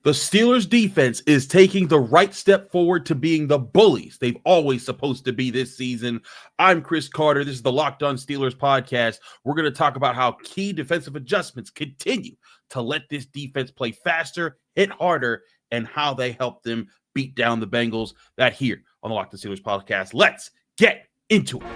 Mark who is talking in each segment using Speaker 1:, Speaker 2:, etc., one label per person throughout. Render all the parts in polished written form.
Speaker 1: The Steelers defense is taking the right step forward to being the bullies they've always supposed to be this season. I'm Chris Carter. This is the Locked On Steelers podcast. We're going to talk about how key defensive adjustments continue to let this defense play faster, hit harder, and how they help them beat down the Bengals. That here on the Locked On Steelers podcast. Let's get into it.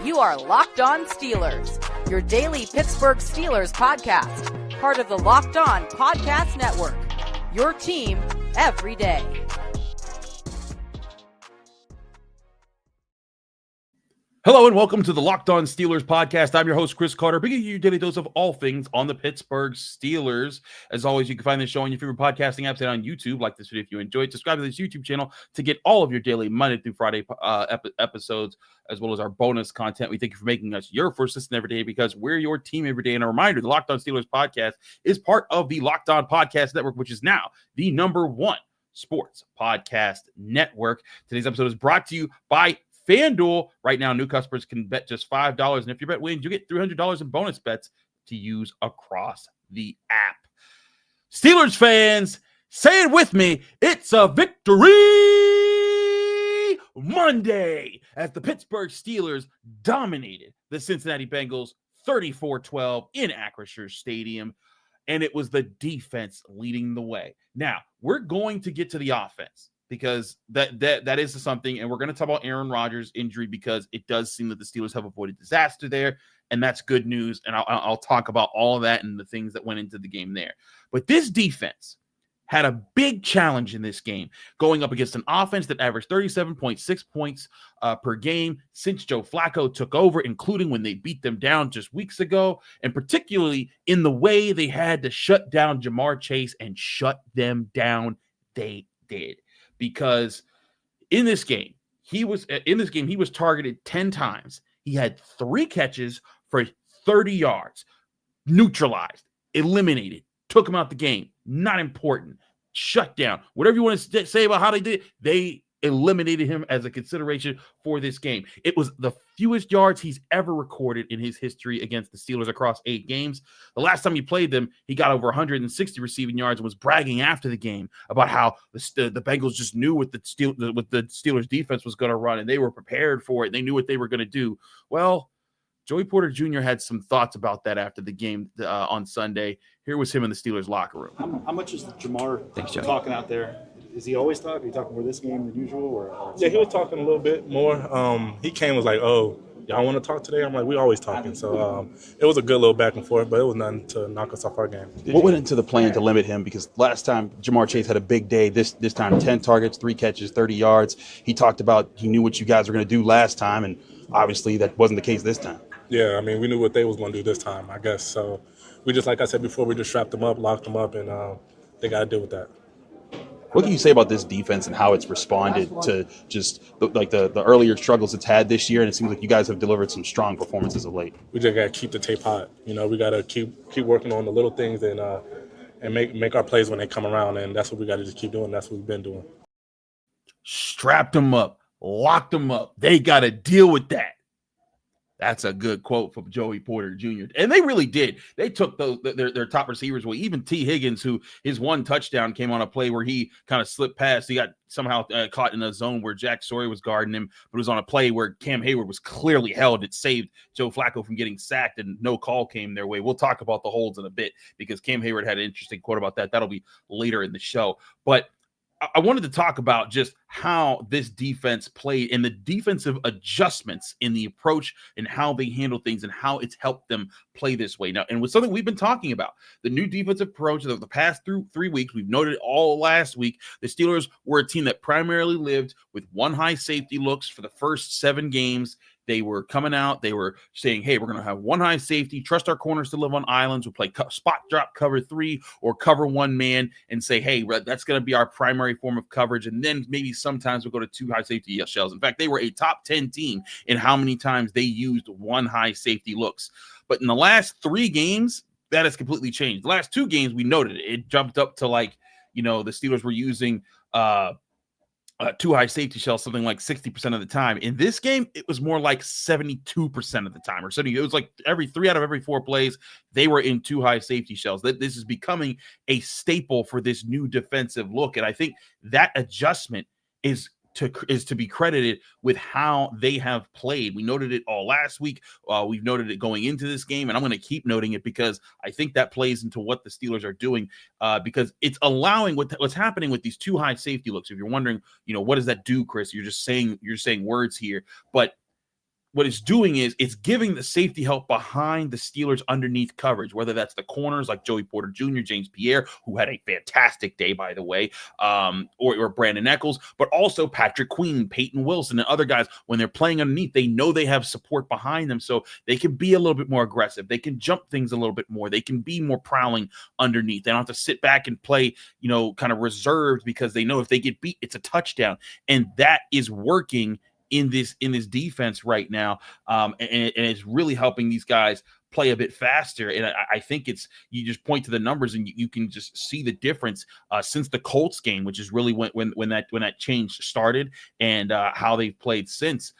Speaker 2: You are Locked On Steelers, your daily Pittsburgh Steelers podcast, part of the Locked On Podcast Network, your team every day.
Speaker 1: Hello and welcome to the Locked On Steelers podcast. I'm your host, Chris Carter, bringing you your daily dose of all things on the Pittsburgh Steelers. As always, you can find this show on your favorite podcasting apps and on YouTube. Like this video if you enjoyed. Subscribe to this YouTube channel to get all of your daily Monday through Friday episodes, as well as our bonus content. We thank you for making us your first listen every day because we're your team every day. And a reminder, the Locked On Steelers podcast is part of the Locked On Podcast Network, which is now the #1 sports podcast network. Today's episode is brought to you by FanDuel. Right now, new customers can bet just $5, and if your bet wins, you get $300 in bonus bets to use across the app. Steelers fans, say it with me, it's a victory Monday as the Pittsburgh Steelers dominated the Cincinnati Bengals 34-12 in Acrisure Stadium, and it was the defense leading the way. Now, we're going to get to the offense, because that is something, and we're going to talk about Aaron Rodgers' injury because it does seem that the Steelers have avoided disaster there, and that's good news, and I'll talk about all of that and the things that went into the game there. But this defense had a big challenge in this game, going up against an offense that averaged 37.6 points per game since Joe Flacco took over, including when they beat them down just weeks ago, and particularly in the way they had to shut down Jamar Chase, and shut them down they did. Because in this game, he was targeted 10 times. He had 3 catches for 30 yards, neutralized, eliminated, took him out the game. Not important. Shut down. Whatever you want to say about how they did it, they eliminated him as a consideration for this game. It was the fewest yards he's ever recorded in his history against the Steelers across 8 games. The last time he played them, he got over 160 receiving yards and was bragging after the game about how the Bengals just knew what the Steelers defense was going to run, and they were prepared for it. They knew what they were going to do. Well, Joey Porter Jr. had some thoughts about that after the game on Sunday. Here was him in the Steelers locker room.
Speaker 3: How much is Jamar talking out there? Is he always talking? Are you talking more this game than usual? Or
Speaker 4: yeah, he was talking a little bit more. He came and was like, "Oh, y'all want to talk today?" I'm like, "We always talking." So it was a good little back and forth, but it was nothing to knock us off our game.
Speaker 5: What went into the plan to limit him? Because last time Jamar Chase had a big day. This time 10 targets, 3 catches, 30 yards. He talked about he knew what you guys were going to do last time, and obviously that wasn't the case this time.
Speaker 4: Yeah, I mean, we knew what they was going to do this time, I guess. So we just, like I said before, we just strapped them up, locked them up, and they got to deal with that.
Speaker 5: What can you say about this defense and how it's responded to just the earlier struggles it's had this year? And it seems like you guys have delivered some strong performances of late.
Speaker 4: We just got to keep the tape hot. You know, we got to keep working on the little things and make our plays when they come around, and that's what we got to just keep doing. That's what we've been doing.
Speaker 1: Strapped them up, locked them up. They got to deal with that. That's a good quote from Joey Porter Jr. And they really did. They took their top receivers away. Even T. Higgins, who his one touchdown came on a play where he kind of slipped past. He got somehow caught in a zone where Jack Sawyer was guarding him, but it was on a play where Cam Heyward was clearly held. It saved Joe Flacco from getting sacked, and no call came their way. We'll talk about the holds in a bit because Cam Heyward had an interesting quote about that. That'll be later in the show. But I wanted to talk about just how this defense played and the defensive adjustments in the approach and how they handle things and how it's helped them play this way. Now, and with something we've been talking about, the new defensive approach of the past 3 weeks, we've noted all last week, the Steelers were a team that primarily lived with 1 high safety looks for the first 7 games. They were coming out. They were saying, hey, we're going to have 1 high safety, trust our corners to live on islands. We'll play spot drop cover 3 or cover 1 man and say, hey, that's going to be our primary form of coverage. And then maybe sometimes we'll go to 2 high safety shells. In fact, they were a top 10 team in how many times they used 1 high safety looks. But in the last 3 games, that has completely changed. The last 2 games, we noted it jumped up to the Steelers were using two high safety shells something like 60% of the time. In this game, it was more like 72% of the time, or so it was like every 3 out of every 4 plays, they were in two high safety shells. This is becoming a staple for this new defensive look. And I think that adjustment is to be credited with how they have played. We noted it all last week. We've noted it going into this game, and I'm going to keep noting it because I think that plays into what the Steelers are doing, because it's allowing what's happening with these two high safety looks. If you're wondering, what does that do, Chris? You're saying words here, but what it's doing is it's giving the safety help behind the Steelers underneath coverage, whether that's the corners like Joey Porter Jr., James Pierre, who had a fantastic day, by the way, or Brandon Eccles, but also Patrick Queen, Peyton Wilson, and other guys. When they're playing underneath, they know they have support behind them, so they can be a little bit more aggressive. They can jump things a little bit more. They can be more prowling underneath. They don't have to sit back and play, kind of reserved, because they know if they get beat, it's a touchdown. And that is working in this defense right now, and it's really helping these guys play a bit faster. And I think you just point to the numbers and you can just see the difference since the Colts game, which is really when that change started, and how they've played since,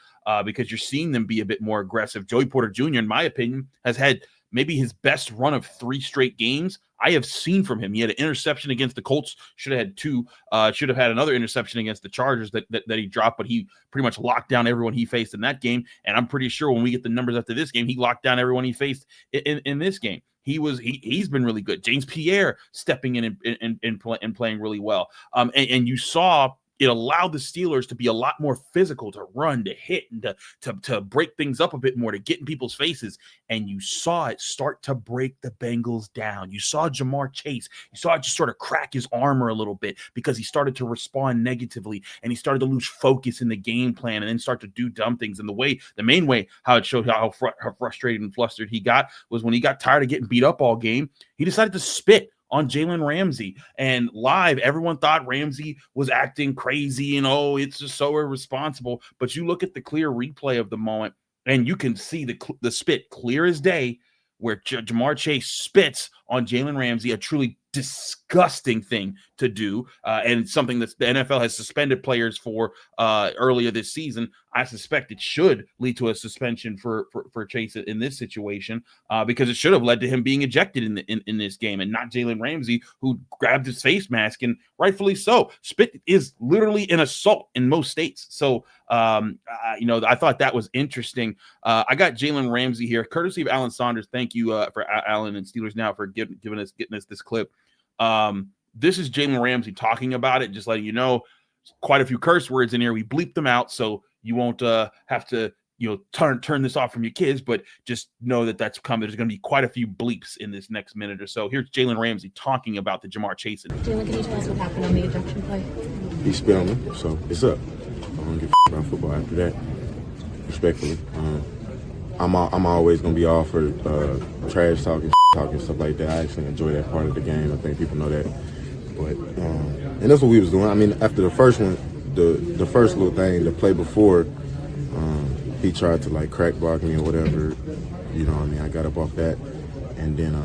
Speaker 1: because you're seeing them be a bit more aggressive. Joey Porter Jr., in my opinion, has had maybe his best run of 3 straight games I have seen from him. He had an interception against the Colts, should have had 2, should have had another interception against the Chargers that he dropped, but he pretty much locked down everyone he faced in that game. And I'm pretty sure when we get the numbers after this game, he locked down everyone he faced in this game. He's been really good. James Pierre stepping in and playing really well. And you saw it allowed the Steelers to be a lot more physical, to run, to hit, and to break things up a bit more, to get in people's faces. And you saw it start to break the Bengals down. You saw Jamar Chase. You saw it just sort of crack his armor a little bit because he started to respond negatively, and he started to lose focus in the game plan and then start to do dumb things. And the main way how it showed how frustrated and flustered he got was when he got tired of getting beat up all game, he decided to spit on Jalen Ramsey. And live, everyone thought Ramsey was acting crazy and, it's just so irresponsible. But you look at the clear replay of the moment, and you can see the spit clear as day, where Jamar Chase spits on Jalen Ramsey, a truly disgusting thing to do, and something that the NFL has suspended players for earlier this season. I suspect it should lead to a suspension for Chase in this situation, because it should have led to him being ejected in this game, and not Jalen Ramsey, who grabbed his face mask, and rightfully so. Spit is literally an assault in most states. So, I thought that was interesting. I got Jalen Ramsey here, courtesy of Alan Saunders. Thank you for Alan and Steelers Now for getting us this clip. This is Jalen Ramsey talking about it, just letting you know, quite a few curse words in here. We bleeped them out, so you won't have to turn this off from your kids, but just know that that's coming. There's going to be quite a few bleeps in this next minute or so. Here's Jalen Ramsey talking about the Jamar Chase.
Speaker 6: Jalen, can you tell us what happened on the ejection play?
Speaker 7: He spit on me, so it's up. I don't give a about football after that, respectfully. I'm always going to be all for trash talking, stuff like that. I actually enjoy that part of the game. I think people know that. But and that's what we was doing. I mean, after the first one, the first little thing, the play before, he tried to crack block me or whatever. I got up off that, and then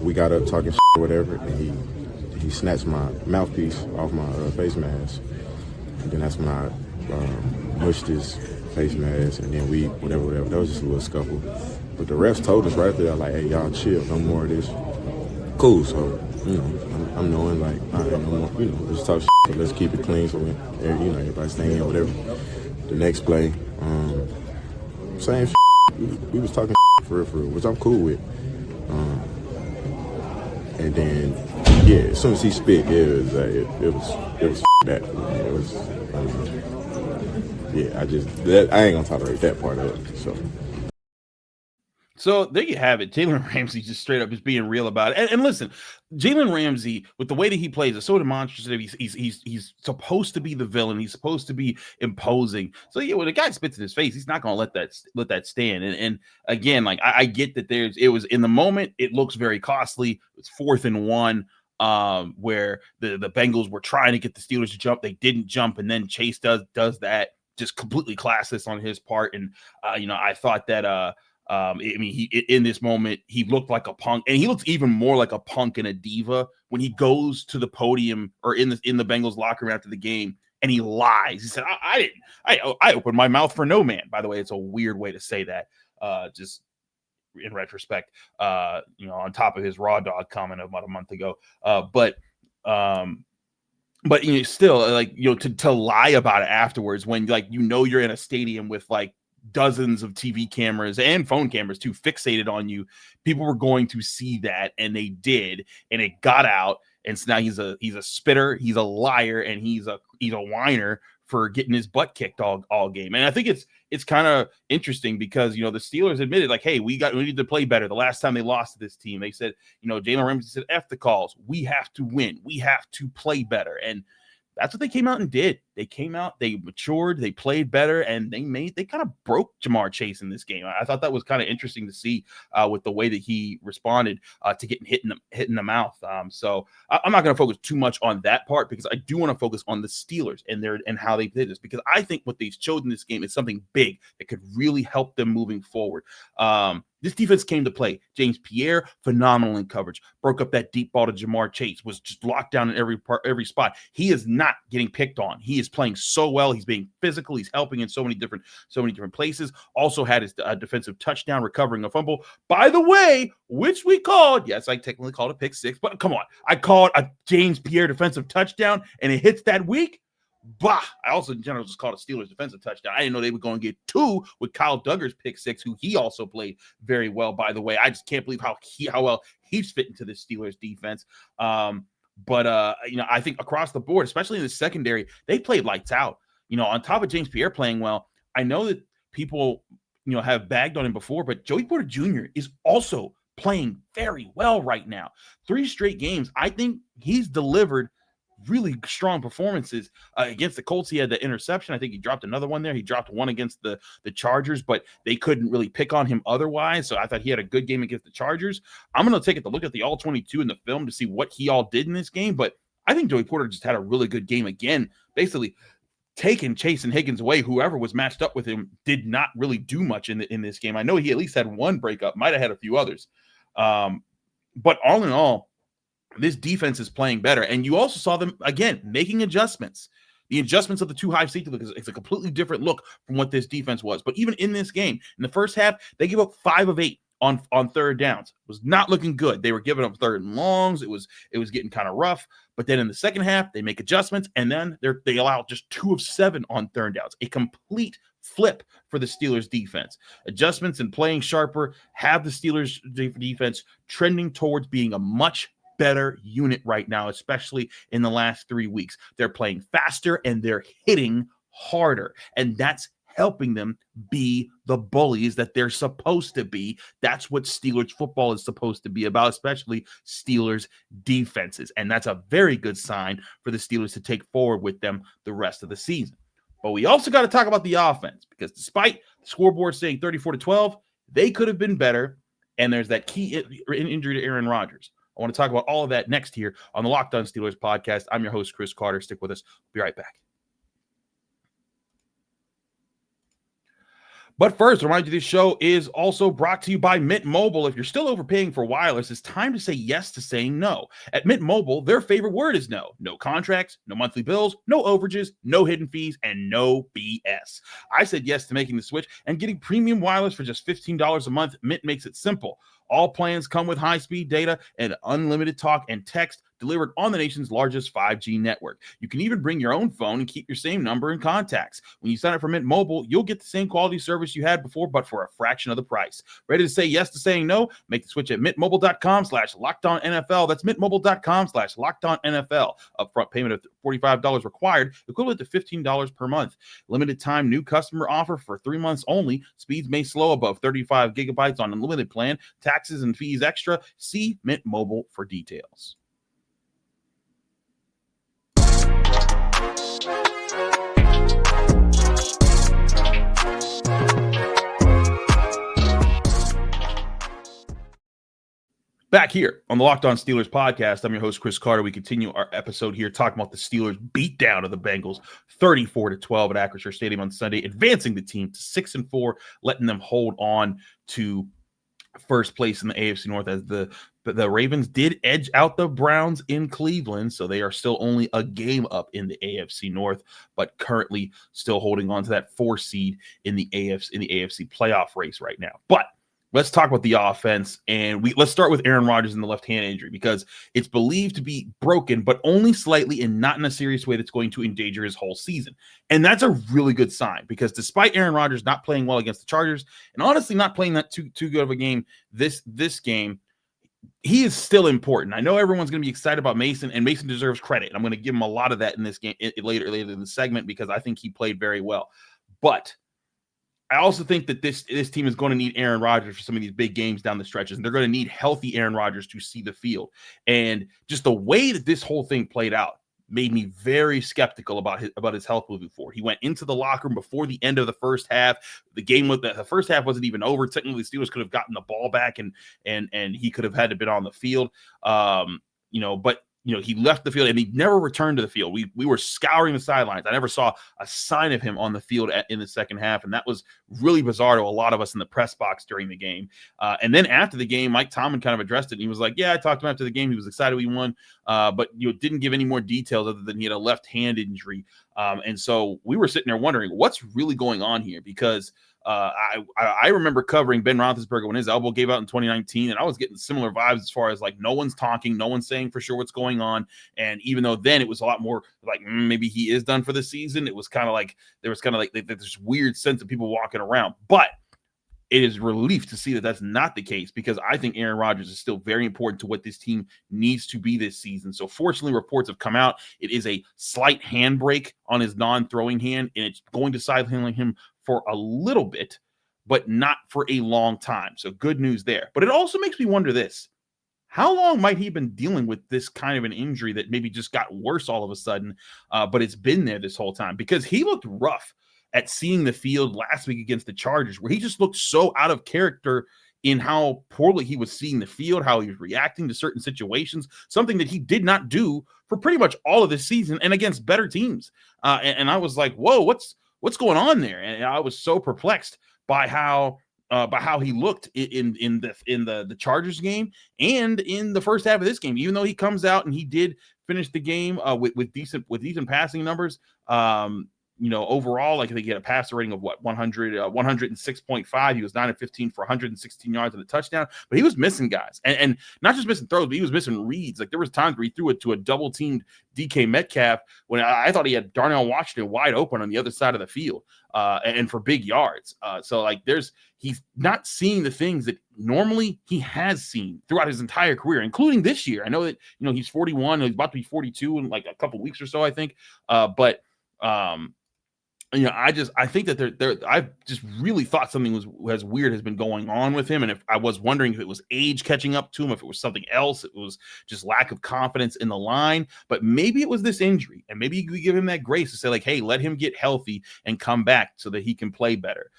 Speaker 7: we got up talking or whatever, and he snatched my mouthpiece off my face mask, and then that's when I mushed his face mask, and then whatever. That was just a little scuffle. But the refs told us right there, hey, y'all chill, no more of this. Cool, so, I'm knowing, all right, no more, let's talk so let's keep it clean so everybody's staying or whatever. The next play, same we was talking for real, which I'm cool with. And then, as soon as he spit, it was that. It was, I ain't gonna tolerate that part of it.
Speaker 1: So there you have it. Jalen Ramsey just straight up is being real about it. And listen, Jalen Ramsey, with the way that he plays, is so demonstrative. He's supposed to be the villain. He's supposed to be imposing. So when the guy spits in his face, he's not going to let that stand. And again, I get that it was in the moment. It looks very costly. It's 4th and 1. Where the Bengals were trying to get the Steelers to jump. They didn't jump, and then Chase does that, just completely classless on his part. And I thought that he in this moment he looked like a punk, and he looks even more like a punk and a diva when he goes to the podium or in the Bengals locker room after the game and he lies. He said, I didn't. I opened my mouth for no man. By the way, it's a weird way to say that. Just in retrospect, on top of his raw dog comment about a month ago. But still, like, to lie about it afterwards when, like, you're in a stadium with like dozens of TV cameras and phone cameras too fixated on you. People were going to see that, and they did, and it got out. And so now he's a spitter, he's a liar, and he's a whiner for getting his butt kicked all game. And I think it's kind of interesting because, the Steelers admitted, like, hey, we need to play better. The last time they lost to this team, they said, Jalen Ramsey said, F the calls. We have to win. We have to play better. And that's what they came out and did. They came out, they matured, they played better, and they kind of broke Jamar Chase in this game. I thought that was kind of interesting to see with the way that he responded to getting hit in the mouth. So I'm not going to focus too much on that part because I do want to focus on the Steelers and how they did this, because I think what they've showed in this game is something big that could really help them moving forward. This defense came to play. James Pierre, phenomenal in coverage. Broke up that deep ball to Jamar Chase. Was just locked down in every spot. He is not getting picked on. He is playing so well. He's being physical. He's helping in so many different places. Also had his defensive touchdown, recovering a fumble. By the way, which we called. Yes, I technically called a pick six, but come on. I called a James Pierre defensive touchdown, and it hits that week. Bah! I also in general just called a Steelers defensive touchdown. I didn't know they were going to get two with Kyle Duggar's pick six, who he also played very well, by the way. I just can't believe how well he's fit into the Steelers defense. But I think across the board, especially in the secondary, they played lights out. On top of James Pierre playing well, I know that people, have bagged on him before, but Joey Porter Jr. is also playing very well right now. 3 straight games. I think he's delivered really strong performances against the Colts. He had the interception. I think he dropped another one there. He dropped one against the Chargers, but they couldn't really pick on him otherwise. So I thought he had a good game against the Chargers. I'm going to take a look at the all 22 in the film to see what he all did in this game. But I think Joey Porter just had a really good game again, basically taking Chase and Higgins away. Whoever was matched up with him did not really do much in this game. I know he at least had one breakup, might have had a few others. But all in all, this defense is playing better. And you also saw them, again, making adjustments. The adjustments of the 2 high safety look is a completely different look from what this defense was. But even in this game, in the first half, they gave up 5 of 8 on third downs. It was not looking good. They were giving up third and longs. It was getting kind of rough. But then in the second half, they make adjustments, and then they allow just 2 of 7 on third downs. A complete flip for the Steelers defense. Adjustments and playing sharper have the Steelers defense trending towards being a much better unit right now, especially in the last 3 weeks. They're playing faster and they're hitting harder, and that's helping them be the bullies that they're supposed to be. That's what Steelers football is supposed to be about, especially Steelers defenses. And that's a very good sign for the Steelers to take forward with them the rest of the season. But we also got to talk about the offense, because despite the scoreboard saying 34-12, they could have been better. And there's that key injury to Aaron Rodgers. I want to talk about all of that next here on the Locked On Steelers podcast. I'm your host, Chris Carter. Stick with us. We'll be right back. But first, remind you, this show is also brought to you by Mint Mobile. If you're still overpaying for wireless, it's time to say yes to saying no. At Mint Mobile, their favorite word is no. No contracts, no monthly bills, no overages, no hidden fees, and no BS. I said yes to making the switch and getting premium wireless for just $15 a month. Mint makes it simple. All plans come with high-speed data and unlimited talk and text delivered on the nation's largest 5G network. You can even bring your own phone and keep your same number and contacts. When you sign up for Mint Mobile, you'll get the same quality service you had before, but for a fraction of the price. Ready to say yes to saying no? Make the switch at mintmobile.com/LockedOnNFL. That's mintmobile.com/LockedOnNFL. Upfront payment of $45 required, equivalent to $15 per month. Limited time new customer offer for 3 months only. Speeds may slow above 35 gigabytes on unlimited plan. Taxes and fees extra. See Mint Mobile for details. Back here on the Locked On Steelers podcast, I'm your host, Chris Carter. We continue our episode here talking about the Steelers' beatdown of the Bengals, 34-12 at Acrisure Stadium on Sunday, advancing the team to 6-4, letting them hold on to first place in the AFC North, as the Ravens did edge out the Browns in Cleveland, so they are still only a game up in the AFC North, but currently still holding on to that 4 seed in the AFC playoff race right now. But let's talk about the offense, and let's start with Aaron Rodgers and the left hand injury, because it's believed to be broken, but only slightly and not in a serious way that's going to endanger his whole season. And that's a really good sign, because despite Aaron Rodgers not playing well against the Chargers, and honestly not playing that too good of a game this game, he is still important. I know everyone's going to be excited about Mason, and Mason deserves credit. I'm going to give him a lot of that in this game later in the segment, because I think he played very well. But I also think that this team is going to need Aaron Rodgers for some of these big games down the stretches, and they're going to need healthy Aaron Rodgers to see the field. And just the way that this whole thing played out made me very skeptical about his health moving forward. He went into the locker room before the end of the first half. The first half wasn't even over. Technically, the Steelers could have gotten the ball back, and he could have had to been on the field. But he left the field and he never returned to the field. We were scouring the sidelines. I never saw a sign of him on the field in the second half, and that was really bizarre to a lot of us in the press box during the game. And then after the game, Mike Tomlin kind of addressed it, and he was like, "Yeah, I talked to him after the game. He was excited we won, but didn't give any more details other than he had a left hand injury." And so we were sitting there wondering what's really going on here, because I remember covering Ben Roethlisberger when his elbow gave out in 2019, and I was getting similar vibes as far as like no one's talking, no one's saying for sure what's going on. And even though then it was a lot more like maybe he is done for the season, it was kind of like there was kind of like this weird sense of people walking around. But it is relief to see that that's not the case, because I think Aaron Rodgers is still very important to what this team needs to be this season. So fortunately, reports have come out. It is a slight handbrake on his non-throwing hand, and it's going to sideline him for a little bit, but not for a long time. So good news there. But it also makes me wonder this. How long might he have been dealing with this kind of an injury that maybe just got worse all of a sudden, but it's been there this whole time? Because he looked rough at seeing the field last week against the Chargers, where he just looked so out of character in how poorly he was seeing the field, how he was reacting to certain situations, something that he did not do for pretty much all of this season and against better teams. And I was like, whoa, what's going on there? And I was so perplexed by how he looked in the Chargers game and in the first half of this game. Even though he comes out and he did finish the game with decent passing numbers, overall, like I think he had a passer rating of 106.5. He was 9 of 15 for 116 yards and a touchdown, but he was missing guys, and not just missing throws, but he was missing reads. Like there was times where he threw it to a double teamed DK Metcalf when I thought he had Darnell Washington wide open on the other side of the field, and for big yards. So like he's not seeing the things that normally he has seen throughout his entire career, including this year. I know that he's 41, he's about to be 42 in like a couple weeks or so, I think, but I think that I've just really thought something as weird has been going on with him. And if I was wondering if it was age catching up to him, if it was something else, it was just lack of confidence in the line, but maybe it was this injury, and maybe you could give him that grace to say like, hey, let him get healthy and come back so that he can play better.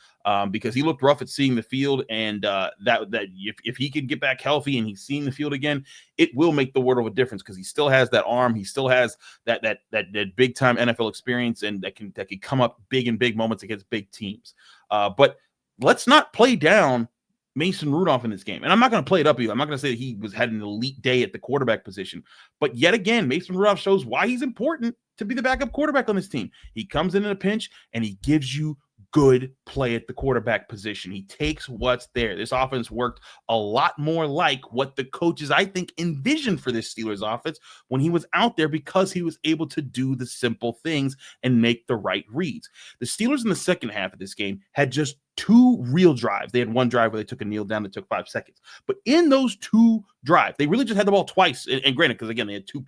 Speaker 1: Because he looked rough at seeing the field, and that if he can get back healthy and he's seeing the field again, it will make the world of a difference, because he still has that arm, he still has that big time NFL experience, and that can come up big in big moments against big teams. But let's not play down Mason Rudolph in this game, and I'm not going to play it up either. I'm not going to say that he had an elite day at the quarterback position, but yet again, Mason Rudolph shows why he's important to be the backup quarterback on this team. He comes in a pinch and he gives you good play at the quarterback position. He takes what's there. This offense worked a lot more like what the coaches, I think, envisioned for this Steelers offense when he was out there, because he was able to do the simple things and make the right reads. The Steelers in the second half of this game had just 2 real drives. They had one drive where they took a kneel down that took 5 seconds. But in those 2 drives, they really just had the ball twice. And granted, because again, they had 2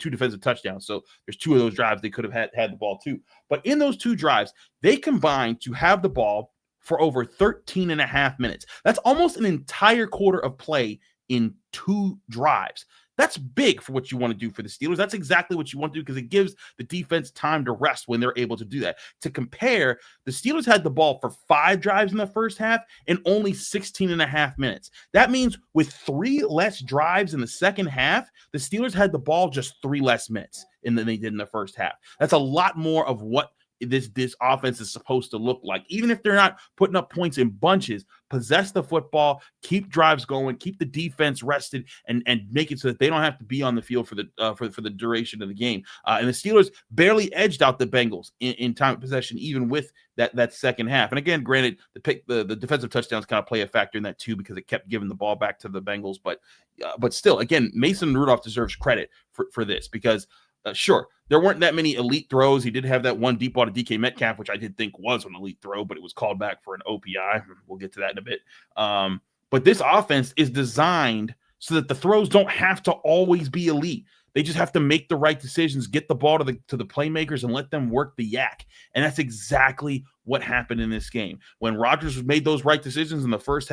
Speaker 1: defensive touchdowns. So there's 2 of those drives they could have had the ball too. But in those 2 drives, they combined to have the ball for over 13 and a half minutes. That's almost an entire quarter of play in 2 drives. That's big for what you want to do for the Steelers. That's exactly what you want to do, because it gives the defense time to rest when they're able to do that. To compare, the Steelers had the ball for 5 drives in the first half and only 16 and a half minutes. That means with 3 less drives in the second half, the Steelers had the ball just 3 less minutes than they did in the first half. That's a lot more of what this offense is supposed to look like. Even if they're not putting up points in bunches, possess the football, keep drives going, keep the defense rested, and make it so that they don't have to be on the field for the duration of the game. And the Steelers barely edged out the Bengals in time of possession, even with that second half. And again, granted, the defensive touchdowns kind of play a factor in that too, because it kept giving the ball back to the Bengals. But still, again, Mason Rudolph deserves credit for this, because sure, there weren't that many elite throws. He did have that one deep ball to DK Metcalf, which I did think was an elite throw, but it was called back for an OPI. We'll get to that in a bit. But this offense is designed so that the throws don't have to always be elite. They just have to make the right decisions, get the ball to the playmakers, and let them work the yak. And that's exactly what happened in this game. When Rodgers made those right decisions in the first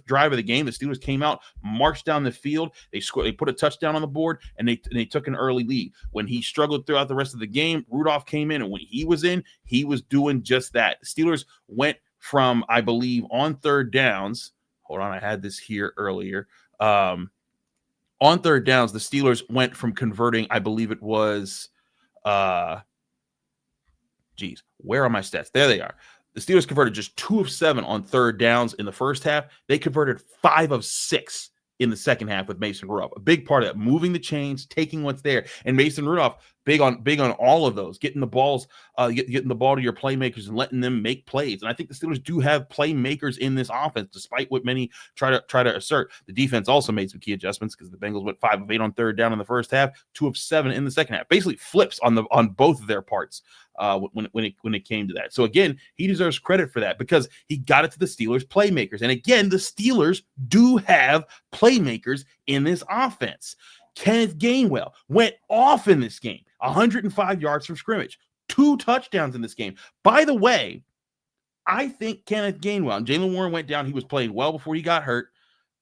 Speaker 1: drive of the game, the Steelers came out, marched down the field, they put a touchdown on the board, and they took an early lead. When he struggled throughout the rest of the game, Rudolph came in, and when he was in, he was doing just that. The Steelers went from, I believe, on third downs. Hold on, I had this here earlier. On third downs, the Steelers went from converting, I believe it was, where are my stats? There they are. The Steelers converted just 2 of 7 on third downs in the first half. They converted 5 of 6 in the second half with Mason Rudolph. A big part of that, moving the chains, taking what's there. And Mason Rudolph, big on all of those, getting the balls, getting the ball to your playmakers and letting them make plays. And I think the Steelers do have playmakers in this offense, despite what many try to assert. The defense also made some key adjustments, because the Bengals went 5 of 8 on third down in the first half, 2 of 7 in the second half. Basically flips on both of their parts when it came to that. So again, he deserves credit for that, because he got it to the Steelers playmakers. And again, the Steelers do have playmakers in this offense. Kenneth Gainwell went off in this game, 105 yards from scrimmage, 2 touchdowns in this game. By the way, I think Kenneth Gainwell, and Jaylen Warren went down. He was playing well before he got hurt,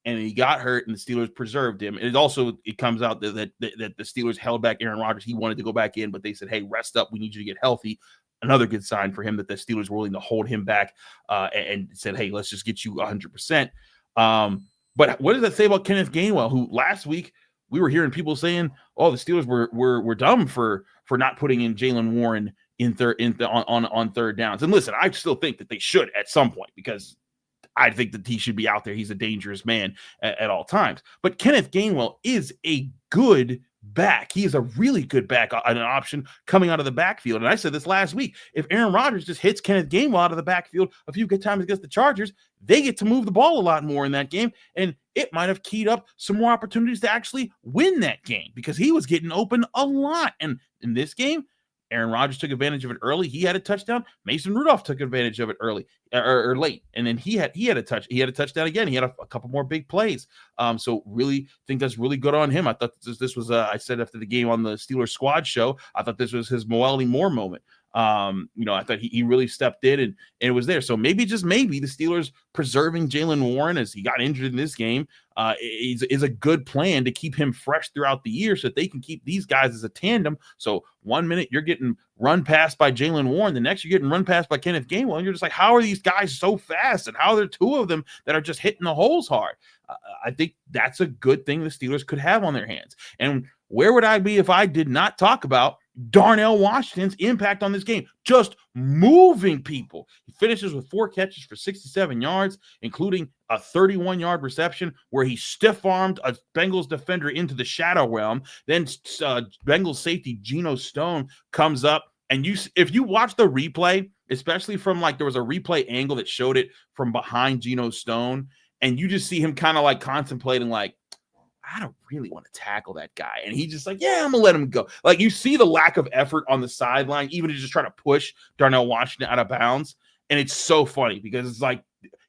Speaker 1: and he got hurt, and the Steelers preserved him. And it comes out that the Steelers held back Aaron Rodgers. He wanted to go back in, but they said, hey, rest up. We need you to get healthy. Another good sign for him that the Steelers were willing to hold him back and said, hey, let's just get you 100%. But what does that say about Kenneth Gainwell, who last week we were hearing people saying, oh, the Steelers were dumb for not putting in Jaylen Warren on third downs. And listen, I still think that they should at some point, because I think that he should be out there. He's a dangerous man at all times. But Kenneth Gainwell is a good back. He is a really good back, an option coming out of the backfield. And I said this last week, if Aaron Rodgers just hits Kenneth Gainwell out of the backfield a few good times against the Chargers, they get to move the ball a lot more in that game. And it might have keyed up some more opportunities to actually win that game, because he was getting open a lot. And in this game, Aaron Rodgers took advantage of it early. He had a touchdown. Mason Rudolph took advantage of it early or late, and then he had a touchdown again. He had a couple more big plays. So really think that's really good on him. I thought this was I said after the game on the Steelers Squad show, I thought this was his Moelle Moore moment. I thought he really stepped in and it was there. So maybe the Steelers preserving Jaylen Warren as he got injured in this game is a good plan to keep him fresh throughout the year, so that they can keep these guys as a tandem. So 1 minute you're getting run past by Jaylen Warren, the next you're getting run past by Kenneth Gainwell, and you're just like, how are these guys so fast, and how are there 2 of them that are just hitting the holes hard? I think that's a good thing the Steelers could have on their hands. And where would I be if I did not talk about Darnell Washington's impact on this game, just moving people? He finishes with 4 catches for 67 yards, including a 31-yard reception where he stiff-armed a Bengals defender into the shadow realm. Then Bengals safety Geno Stone comes up, and if you watch the replay, especially from there was a replay angle that showed it from behind Geno Stone, and you just see him kind of contemplating, I don't really want to tackle that guy. And he's just yeah, I'm going to let him go. You see the lack of effort on the sideline, even to just try to push Darnell Washington out of bounds. And it's so funny, because it's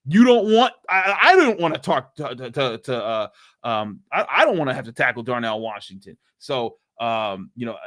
Speaker 1: you don't want, I don't want to talk I don't want to have to tackle Darnell Washington. So,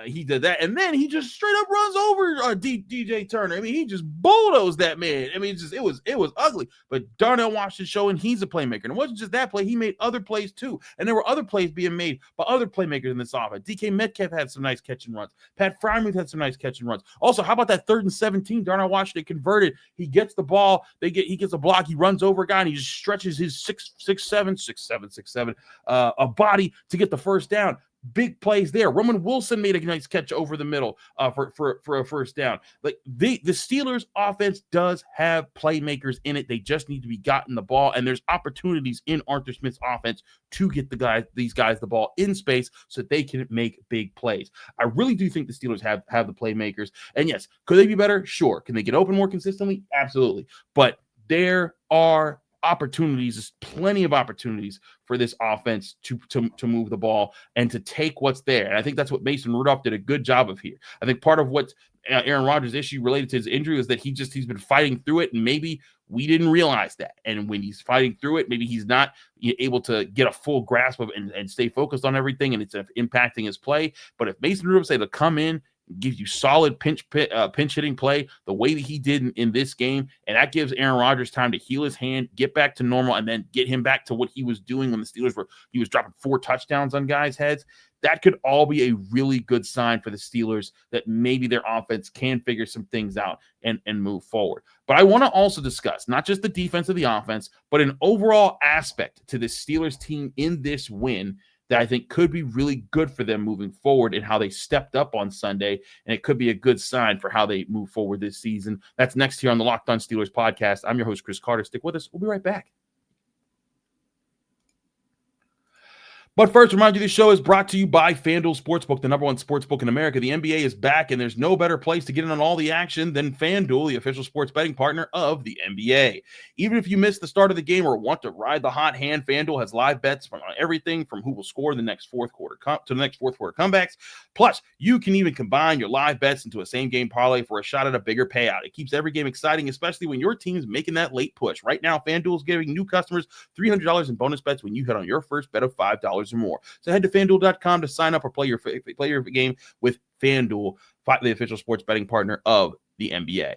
Speaker 1: he did that, and then he just straight up runs over DJ Turner. I mean, he just bulldozed that man. I mean, it was ugly. But Darnell Washington showing he's a playmaker, and it wasn't just that play; he made other plays too. And there were other plays being made by other playmakers in this offense. DK Metcalf had some nice catch and runs. Pat Freiermuth had some nice catch and runs. Also, how about that 3rd and 17? Darnell Washington converted. He gets the ball. He gets a block. He runs over a guy, and he just stretches his 6'7" a body to get the first down. big plays there. Roman Wilson made a nice catch over the middle for a first down. Like the Steelers offense does have playmakers in it. They just need to be gotten the ball, and there's opportunities in Arthur Smith's offense to get these guys the ball in space so that they can make big plays. I really do think the Steelers have the playmakers. And yes, could they be better? Sure. Can they get open more consistently? Absolutely. But there are opportunities, there's plenty of opportunities for this offense to move the ball and to take what's there. And I think that's what Mason Rudolph did a good job of here. I think part of what Aaron Rodgers' issue related to his injury is that he's been fighting through it, and maybe we didn't realize that. And when he's fighting through it, maybe he's not able to get a full grasp of it and stay focused on everything, and it's impacting his play. But if Mason Rudolph say to come in, gives you solid pinch hitting play the way that he did in this game, and that gives Aaron Rodgers time to heal his hand, get back to normal, and then get him back to what he was doing when the Steelers he was dropping 4 touchdowns on guys' heads. That could all be a really good sign for the Steelers that maybe their offense can figure some things out and move forward. But I want to also discuss not just the defense of the offense, but an overall aspect to the Steelers team in this win that I think could be really good for them moving forward and how they stepped up on Sunday. And it could be a good sign for how they move forward this season. That's next here on the Locked On Steelers podcast. I'm your host, Chris Carter. Stick with us. We'll be right back. But first, remind you, this show is brought to you by FanDuel Sportsbook, the #1 sportsbook in America. The NBA is back, and there's no better place to get in on all the action than FanDuel, the official sports betting partner of the NBA. Even if you missed the start of the game or want to ride the hot hand, FanDuel has live bets on everything from who will score the next fourth quarter comebacks. Plus, you can even combine your live bets into a same-game parlay for a shot at a bigger payout. It keeps every game exciting, especially when your team's making that late push. Right now, FanDuel is giving new customers $300 in bonus bets when you hit on your first bet of $5 or more. So head to FanDuel.com to sign up or play your game with FanDuel, the official sports betting partner of the NBA.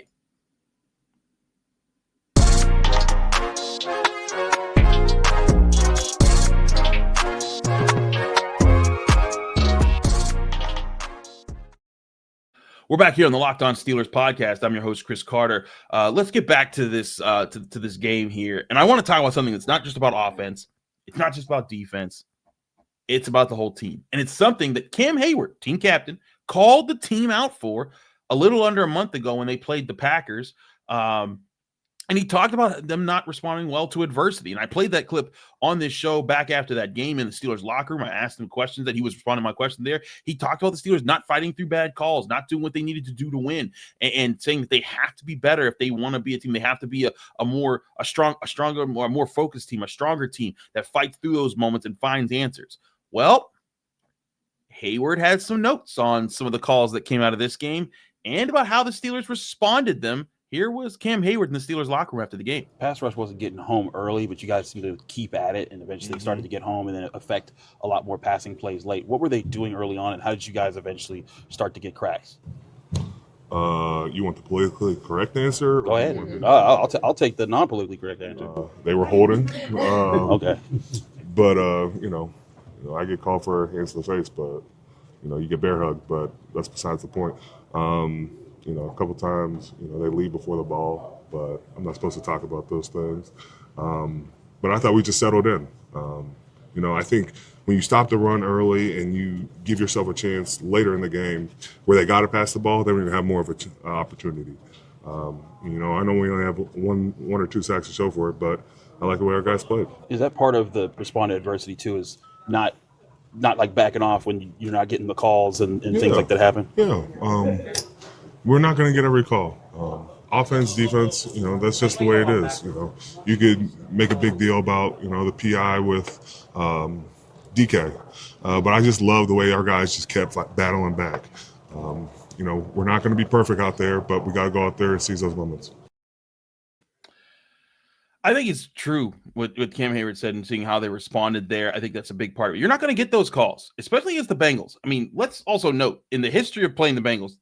Speaker 1: We're back here on the Locked On Steelers podcast. I'm your host, Chris Carter. Let's get back to this to this game here. And I want to talk about something that's not just about offense. It's not just about defense. It's about the whole team. And it's something that Cam Heyward, team captain, called the team out for a little under a month ago when they played the Packers. And he talked about them not responding well to adversity. And I played that clip on this show back after that game in the Steelers locker room. I asked him questions that he was responding to my question there. He talked about the Steelers not fighting through bad calls, not doing what they needed to do to win, and saying that they have to be better if they want to be a team. They have to be a more focused team, a stronger team that fights through those moments and finds answers. Well, Heyward had some notes on some of the calls that came out of this game and about how the Steelers responded them. Here was Cam Heyward in the Steelers locker room after the game.
Speaker 5: Pass rush wasn't getting home early, but you guys seemed to keep at it and eventually started to get home and then affect a lot more passing plays late. What were they doing early on, and how did you guys eventually start to get cracks?
Speaker 8: You want the politically correct answer?
Speaker 5: Go ahead. I'll take the non-politically correct answer.
Speaker 8: They were holding.
Speaker 5: Okay.
Speaker 8: But, I get called for hands to the face, but, you get bear hugged, but that's besides the point. A couple times, they leave before the ball, but I'm not supposed to talk about those things. But I thought we just settled in. I think when you stop the run early and you give yourself a chance later in the game where they got to pass the ball, they're going to have more of an opportunity. I know we only have one or two sacks to show for it, but I like the way our guys played.
Speaker 5: Is that part of the respond to adversity too? Is not like backing off when you're not getting the calls and things like that happen?
Speaker 8: Yeah. We're not going to get every call. Offense, defense, that's just the way it is. You could make a big deal about, the PI with DK. But I just love the way our guys just kept battling back. We're not going to be perfect out there, but we got to go out there and seize those moments.
Speaker 1: I think it's true what Cam Heyward said and seeing how they responded there. I think that's a big part of it. You're not going to get those calls, especially against the Bengals. I mean, let's also note in the history of playing the Bengals,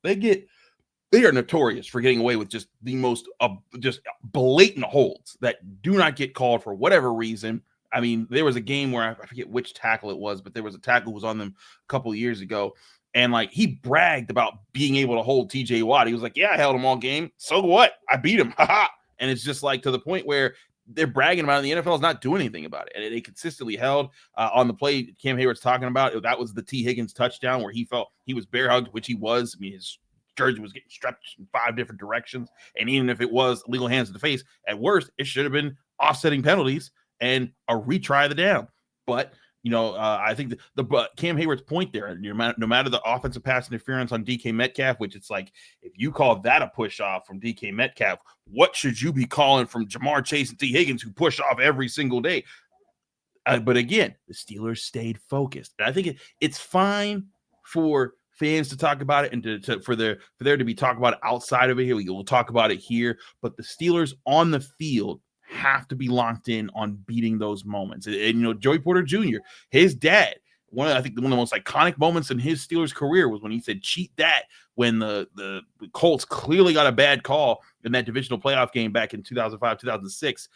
Speaker 1: they are notorious for getting away with just the most just blatant holds that do not get called for whatever reason. I mean, there was a game where I forget which tackle it was, but there was a tackle who was on them a couple of years ago. And he bragged about being able to hold TJ Watt. He was like, yeah, I held him all game. So what? I beat him. And it's just to the point where they're bragging about it. The NFL is not doing anything about it. And they consistently held on the play Cam Heyward's talking about. That was the T. Higgins touchdown where he felt he was bear hugged, which he was. I mean, his jersey was getting stretched in 5 different directions. And even if it was legal hands to the face, at worst, it should have been offsetting penalties and a retry of the down. But I think the Cam Heyward's point there, no matter the offensive pass interference on DK Metcalf, which it's like, if you call that a push off from DK Metcalf, what should you be calling from Jamar Chase and T. Higgins, who push off every single day? But again, the Steelers stayed focused. And I think it's fine for fans to talk about it and for there to be talk about it outside of it here. We'll talk about it here, but the Steelers on the field have to be locked in on beating those moments. And Joey Porter Jr., his dad, one of the most iconic moments in his Steelers career was when he said cheat that when the Colts clearly got a bad call in that divisional playoff game back in 2005, 2006,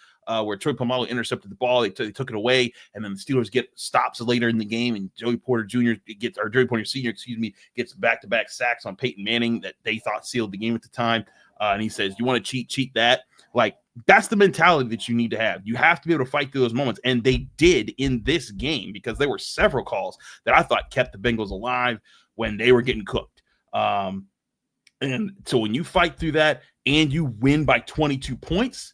Speaker 1: where Troy Polamalu intercepted the ball. They took it away, and then the Steelers get stops later in the game, and Joey Porter Sr. gets back-to-back sacks on Peyton Manning that they thought sealed the game at the time. And he says, you want to cheat that? Like, that's the mentality that you need to have. You have to be able to fight through those moments. And they did in this game, because there were several calls that I thought kept the Bengals alive when they were getting cooked. And so when you fight through that and you win by 22 points,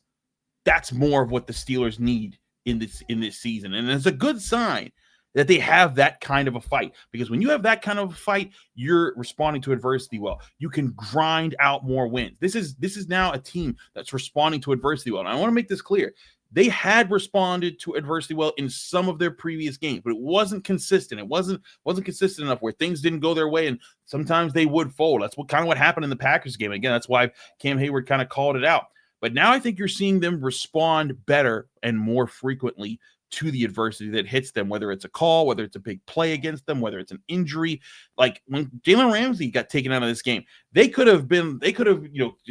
Speaker 1: that's more of what the Steelers need in this season. And it's a good sign that they have that kind of a fight, because when you have that kind of a fight, you're responding to adversity well. You can grind out more wins. This is now a team that's responding to adversity well. And I want to make this clear. They had responded to adversity well in some of their previous games, but it wasn't consistent. It wasn't consistent enough where things didn't go their way, and sometimes they would fold. That's what happened in the Packers game. Again, that's why Cam Heyward kind of called it out. But now I think you're seeing them respond better and more frequently to the adversity that hits them, whether it's a call, whether it's a big play against them, whether it's an injury. Like when Jalen Ramsey got taken out of this game, they could have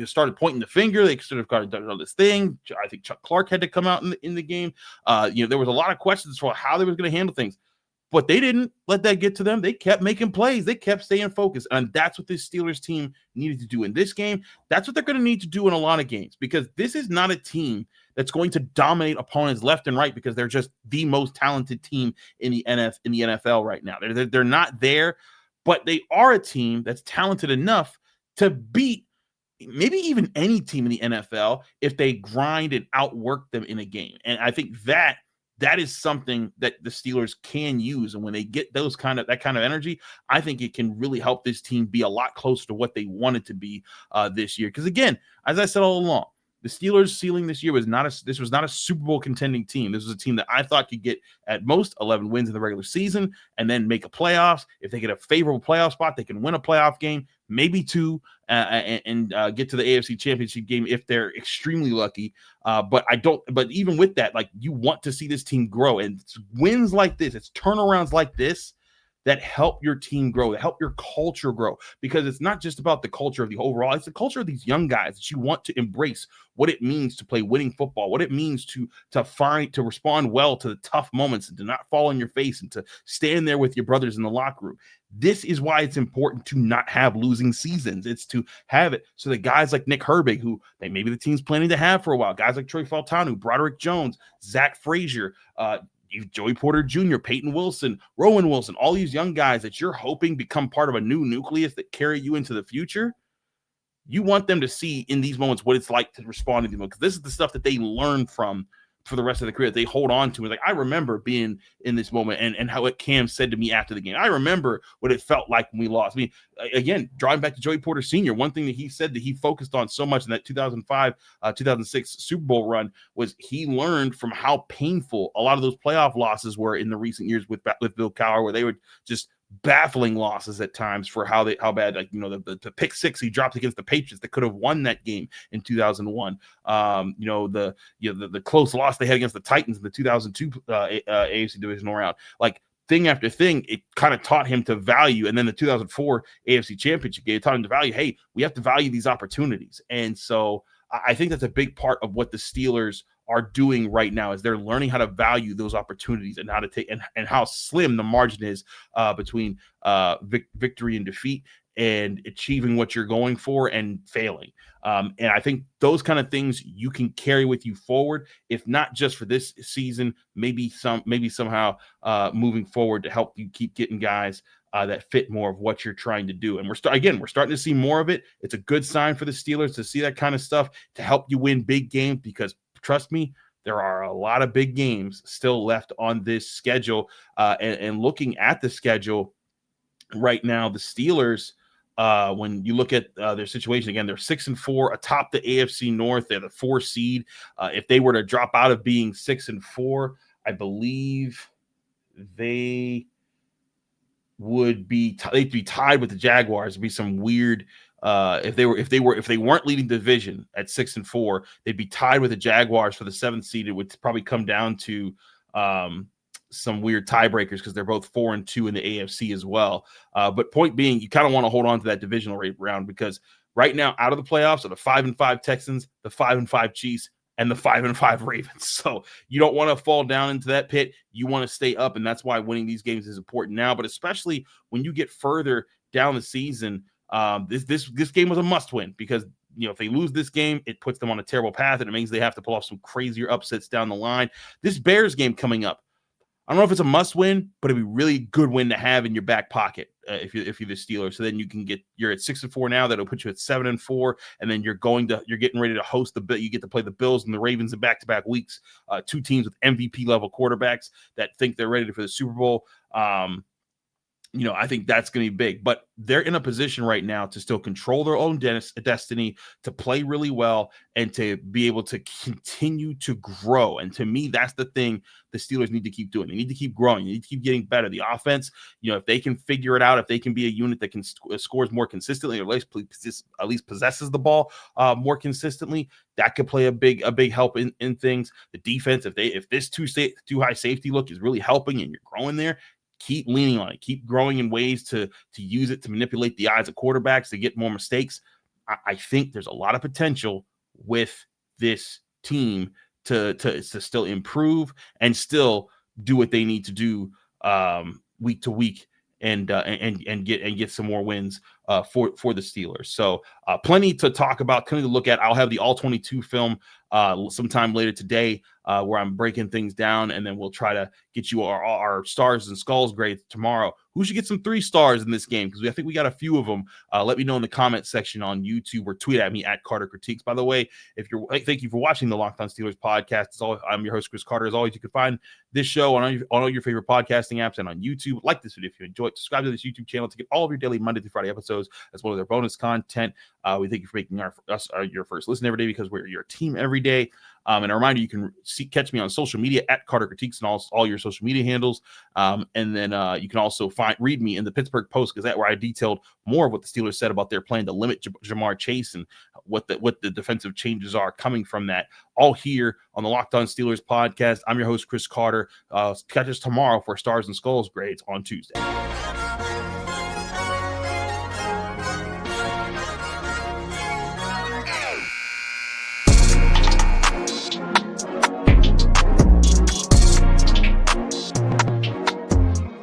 Speaker 1: started pointing the finger. They could have done this thing. I think Chuck Clark had to come out in the game. There was a lot of questions for how they were going to handle things, but they didn't let that get to them. They kept making plays. They kept staying focused. And that's what this Steelers team needed to do in this game. That's what they're going to need to do in a lot of games, because this is not a team that's going to dominate opponents left and right because they're just the most talented team in the NFL right now. They're not there, but they are a team that's talented enough to beat maybe even any team in the NFL if they grind and outwork them in a game. And I think that is something that the Steelers can use. And when they get that kind of energy, I think it can really help this team be a lot closer to what they wanted to be this year. Because again, as I said all along, the Steelers' ceiling this year was not a Super Bowl contending team. This was a team that I thought could get at most 11 wins in the regular season and then make a playoffs. If they get a favorable playoff spot, they can win a playoff game, maybe 2, and get to the AFC Championship game if they're extremely lucky. But even with that, like, you want to see this team grow, and it's wins like this, it's turnarounds like this that help your team grow, that help your culture grow, because it's not just about the culture of the overall, it's the culture of these young guys that you want to embrace what it means to play winning football, what it means to respond well to the tough moments and to not fall on your face and to stand there with your brothers in the locker room. This is why it's important to not have losing seasons. It's to have it so that guys like Nick Herbig, who maybe the team's planning to have for a while, guys like Troy Fautanu, Broderick Jones, Zach Frazier, Joey Porter Jr., Peyton Wilson, Rowan Wilson, all these young guys that you're hoping become part of a new nucleus that carry you into the future. You want them to see in these moments what it's like to respond to them, because this is the stuff that they learn from for the rest of the career. They hold on to it. Like, I remember being in this moment and how what Cam said to me after the game. I remember what it felt like when we lost. I mean, again, drawing back to Joey Porter Sr., one thing that he said that he focused on so much in that 2005, 2006 Super Bowl run was he learned from how painful a lot of those playoff losses were in the recent years with Bill Cowher, where they would just baffling losses at times for how bad, like, the pick 6 he dropped against the Patriots that could have won that game in 2001. The close loss they had against the Titans in the 2002 AFC divisional round. Like, thing after thing, it kind of taught him to value. And then the 2004 AFC Championship game taught him to value. Hey, we have to value these opportunities. And so I think that's a big part of what the Steelers are doing right now, is they're learning how to value those opportunities and how to take and how slim the margin is between victory and defeat. and achieving what you're going for and failing. And I think those kind of things you can carry with you forward, if not just for this season, maybe somehow moving forward to help you keep getting guys that fit more of what you're trying to do. And we're starting to see more of it. It's a good sign for the Steelers to see that kind of stuff to help you win big games, because trust me, there are a lot of big games still left on this schedule. And looking at the schedule right now, the Steelers, when you look at their situation, again, they're 6-4 atop the AFC North. They're the 4 seed. If they were to drop out of being 6-4, I believe they'd be tied with the Jaguars. It'd be some weird. If they weren't leading the division at 6-4, they'd be tied with the Jaguars for the 7th seed. It would probably come down to some weird tiebreakers because they're both 4-2 in the AFC as well. But point being, you kind of want to hold on to that divisional round, because right now out of the playoffs are the 5-5 Texans, the 5-5 Chiefs, and the 5-5 Ravens. So you don't want to fall down into that pit. You want to stay up, and that's why winning these games is important now. But especially when you get further down the season, this game was a must-win, because if they lose this game, it puts them on a terrible path, and it means they have to pull off some crazier upsets down the line. This Bears game coming up, I don't know if it's a must-win, but it'd be a really good win to have in your back pocket if you're the Steelers. So then you're at 6-4 now. That'll put you at 7-4, and then you're getting ready to host you get to play the Bills and the Ravens in back-to-back weeks. 2 teams with MVP level quarterbacks that think they're ready for the Super Bowl. I think that's going to be big, but they're in a position right now to still control their own destiny, to play really well, and to be able to continue to grow. And to me, that's the thing the Steelers need to keep doing. They need to keep growing. They need to keep getting better. The offense, if they can figure it out, if they can be a unit that can scores more consistently, or at least possesses the ball more consistently, that could play a big help in things. The defense, if this too high safety look is really helping and you're growing there, keep leaning on it. Keep growing in ways to use it to manipulate the eyes of quarterbacks to get more mistakes. I think there's a lot of potential with this team to still improve and still do what they need to do week to week and get some more wins for the Steelers. So plenty to talk about, plenty to look at. I'll have the All-22 film sometime later today where I'm breaking things down, and then we'll try to get you our stars and skulls grades tomorrow. Who should get some 3 stars in this game? Because I think we got a few of them. Let me know in the comment section on YouTube, or tweet at me at Carter Critiques. By the way, thank you for watching the Locked On Steelers podcast. I'm your host, Chris Carter. As always, you can find this show on all your favorite podcasting apps and on YouTube. Like this video if you enjoyed. Subscribe to this YouTube channel to get all of your daily Monday through Friday episodes, as well as our bonus content. We thank you for making us your first listen every day, because we're your team every day. And a reminder, you can catch me on social media at Carter Critiques and all your social media handles. And then you can also read me in the Pittsburgh Post-Gazette, where I detailed more of what the Steelers said about their plan to limit Jamar Chase and what the defensive changes are coming from that. All here on the Locked On Steelers podcast. I'm your host, Chris Carter. Catch us tomorrow for Stars and Skulls grades on Tuesday.